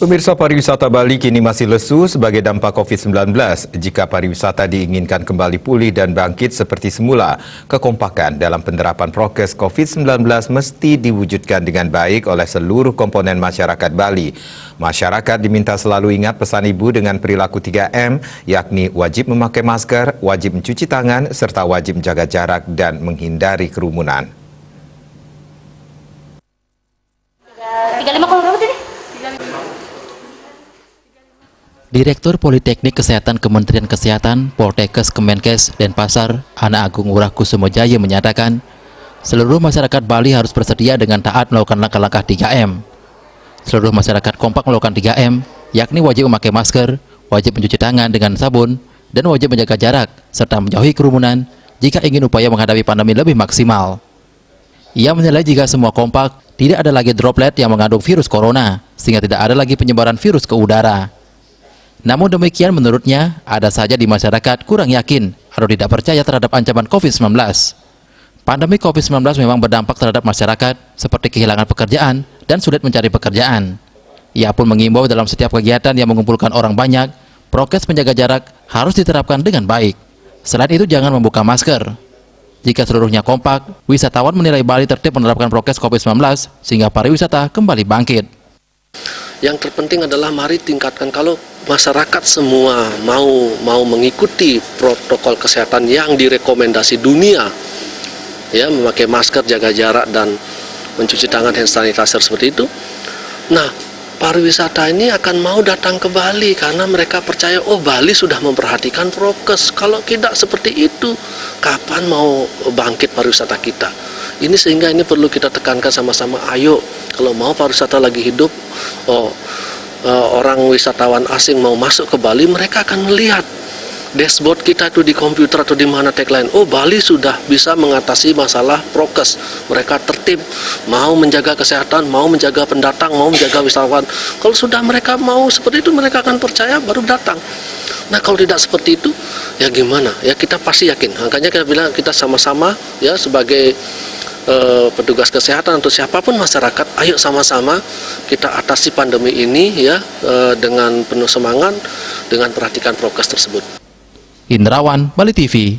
Pemirsa, pariwisata Bali kini masih lesu sebagai dampak COVID-19. Jika pariwisata diinginkan kembali pulih dan bangkit seperti semula, kekompakan dalam penerapan prokes COVID-19 mesti diwujudkan dengan baik oleh seluruh komponen masyarakat Bali. Masyarakat diminta selalu ingat pesan Ibu dengan perilaku 3M, yakni wajib memakai masker, wajib mencuci tangan, serta wajib menjaga jarak dan menghindari kerumunan. 35 kalau berapa tadi? Direktur Politeknik Kesehatan Kementerian Kesehatan, Poltekkes Kemenkes, Denpasar, Ana Agung Ngurah Kusumo Jaya menyatakan, seluruh masyarakat Bali harus bersedia dengan taat melakukan langkah-langkah 3M. Seluruh masyarakat kompak melakukan 3M, yakni wajib memakai masker, wajib mencuci tangan dengan sabun, dan wajib menjaga jarak, serta menjauhi kerumunan jika ingin upaya menghadapi pandemi lebih maksimal. Ia menilai jika semua kompak, tidak ada lagi droplet yang mengandung virus corona, sehingga tidak ada lagi penyebaran virus ke udara. Namun demikian menurutnya, ada saja di masyarakat kurang yakin atau tidak percaya terhadap ancaman COVID-19. Pandemi COVID-19 memang berdampak terhadap masyarakat seperti kehilangan pekerjaan dan sulit mencari pekerjaan. Ia pun mengimbau dalam setiap kegiatan yang mengumpulkan orang banyak, prokes menjaga jarak harus diterapkan dengan baik. Selain itu jangan membuka masker. Jika seluruhnya kompak, wisatawan menilai Bali tertib menerapkan prokes COVID-19 sehingga pariwisata kembali bangkit. Yang terpenting adalah mari tingkatkan, kalau masyarakat semua mau mengikuti protokol kesehatan yang direkomendasi dunia, ya, memakai masker, jaga jarak, dan mencuci tangan, hand sanitizer seperti itu. Nah, pariwisata ini akan mau datang ke Bali karena mereka percaya, oh Bali sudah memperhatikan prokes. Kalau tidak seperti itu, kapan mau bangkit pariwisata kita? Ini sehingga ini perlu kita tekankan sama-sama, ayo kalau mau pariwisata lagi hidup, orang wisatawan asing mau masuk ke Bali, mereka akan melihat dashboard kita itu di komputer atau di mana tagline, oh Bali sudah bisa mengatasi masalah prokes, mereka tertib, mau menjaga kesehatan, mau menjaga pendatang, mau menjaga wisatawan. Kalau sudah mereka mau seperti itu, mereka akan percaya baru datang. Nah, kalau tidak seperti itu, ya gimana? Ya kita pasti yakin. Makanya kita bilang kita sama-sama ya sebagai petugas kesehatan atau siapapun masyarakat, ayo sama-sama kita atasi pandemi ini ya dengan penuh semangat dengan perhatikan prokes tersebut. Indrawan, Bali TV.